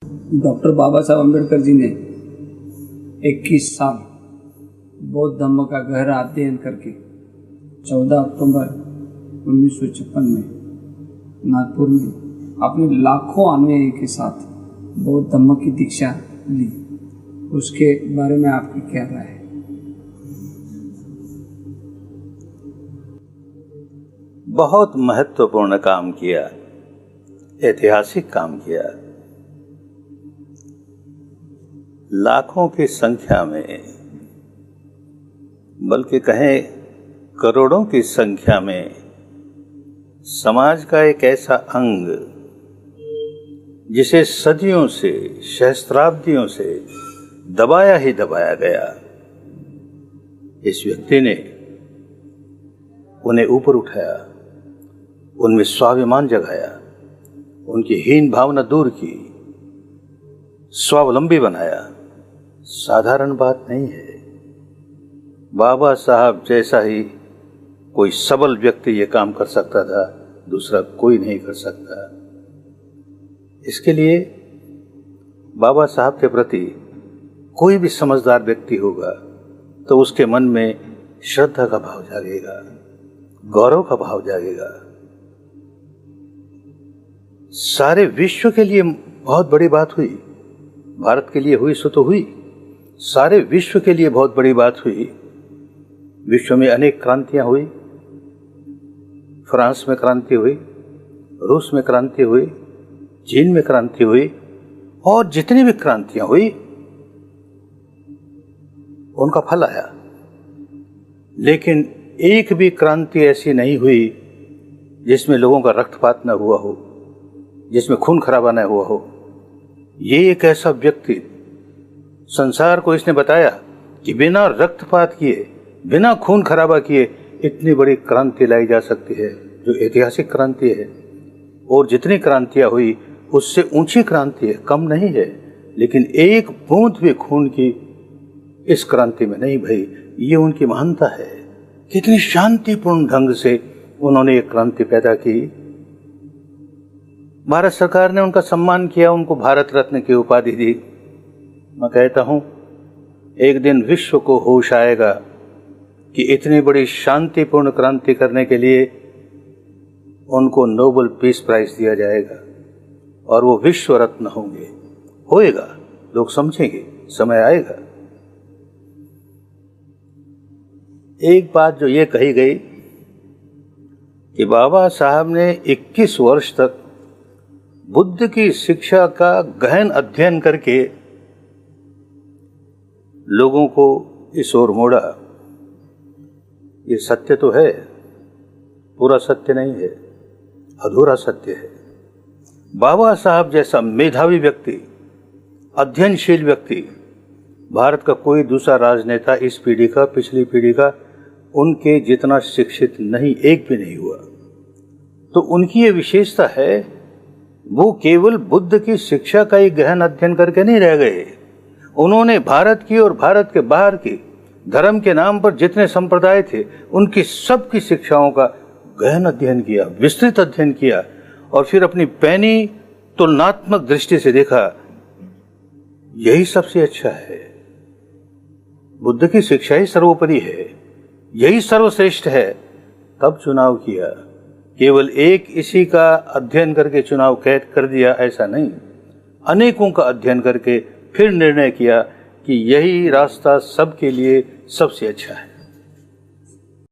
Doctor बाबा साहब अम्बेडकर जी ने 21 साल बौद्ध धम्म का गहरा अध्ययन करके 14 अक्टूबर 1956 में नागपुर में अपने लाखों अनुयायी के साथ बौद्ध धम्म की दीक्षा ली। उसके बारे में आपकी क्या राय है? बहुत महत्वपूर्ण काम किया, ऐतिहासिक काम किया। लाखों की संख्या में, बल्कि कहें करोड़ों की संख्या में समाज का एक ऐसा अंग जिसे सदियों से, सहस्त्राब्दियों से दबाया ही दबाया गया, इस व्यक्ति ने उन्हें ऊपर उठाया, उनमें स्वाभिमान जगाया, उनकी हीन भावना दूर की, स्वावलंबी बनाया। साधारण बात नहीं है। बाबा साहब जैसा ही कोई सबल व्यक्ति ये काम कर सकता था, दूसरा कोई नहीं कर सकता। इसके लिए बाबा साहब के प्रति कोई भी समझदार व्यक्ति होगा तो उसके मन में श्रद्धा का भाव जागेगा, गौरव का भाव जागेगा। सारे विश्व के लिए बहुत बड़ी बात हुई, भारत के लिए हुई सो तो हुई, सारे विश्व के लिए बहुत बड़ी बात हुई। विश्व में अनेक क्रांतियां हुई, फ्रांस में क्रांति हुई, रूस में क्रांति हुई, चीन में क्रांति हुई, और जितनी भी क्रांतियां हुई उनका फल आया। लेकिन एक भी क्रांति ऐसी नहीं हुई जिसमें लोगों का रक्तपात न हुआ हो, जिसमें खून खराबा न हुआ हो। ये एक ऐसा व्यक्ति, संसार को इसने बताया कि बिना रक्तपात किए, बिना खून खराबा किए इतनी बड़ी क्रांति लाई जा सकती है, जो ऐतिहासिक क्रांति है। और जितनी क्रांतियां हुई उससे ऊंची क्रांति है, कम नहीं है। लेकिन एक बूंद भी खून की इस क्रांति में नहीं भई। ये उनकी महानता है। कितनी शांतिपूर्ण ढंग से उन्होंने एक क्रांति पैदा की। भारत सरकार ने उनका सम्मान किया, उनको भारत रत्न की उपाधि दी। मैं कहता हूं, एक दिन विश्व को होश आएगा कि इतनी बड़ी शांतिपूर्ण क्रांति करने के लिए उनको नोबेल पीस प्राइज दिया जाएगा और वो विश्व रत्न होंगे। होएगा, लोग समझेंगे, समय आएगा। एक बात जो ये कही गई कि बाबा साहब ने 21 वर्ष तक बुद्ध की शिक्षा का गहन अध्ययन करके लोगों को इस ओर मोड़ा, ये सत्य तो है, पूरा सत्य नहीं है, अधूरा सत्य है। बाबा साहब जैसा मेधावी व्यक्ति, अध्ययनशील व्यक्ति, भारत का कोई दूसरा राजनेता इस पीढ़ी का, पिछली पीढ़ी का, उनके जितना शिक्षित नहीं, एक भी नहीं हुआ। तो उनकी ये विशेषता है, वो केवल बुद्ध की शिक्षा का ही गहन अध्ययन करके नहीं रह गए। उन्होंने भारत की और भारत के बाहर की धर्म के नाम पर जितने संप्रदाय थे, उनकी सबकी शिक्षाओं का गहन अध्ययन किया, विस्तृत अध्ययन किया, और फिर अपनी पैनी तुलनात्मक दृष्टि से देखा, यही सबसे अच्छा है। बुद्ध की शिक्षा ही सर्वोपरि है, यही सर्वश्रेष्ठ है। तब चुनाव किया। केवल एक इसी का अध्ययन करके चुनाव कैद कर दिया, ऐसा नहीं। अनेकों का अध्ययन करके फिर निर्णय किया कि यही रास्ता सबके लिए सबसे अच्छा है।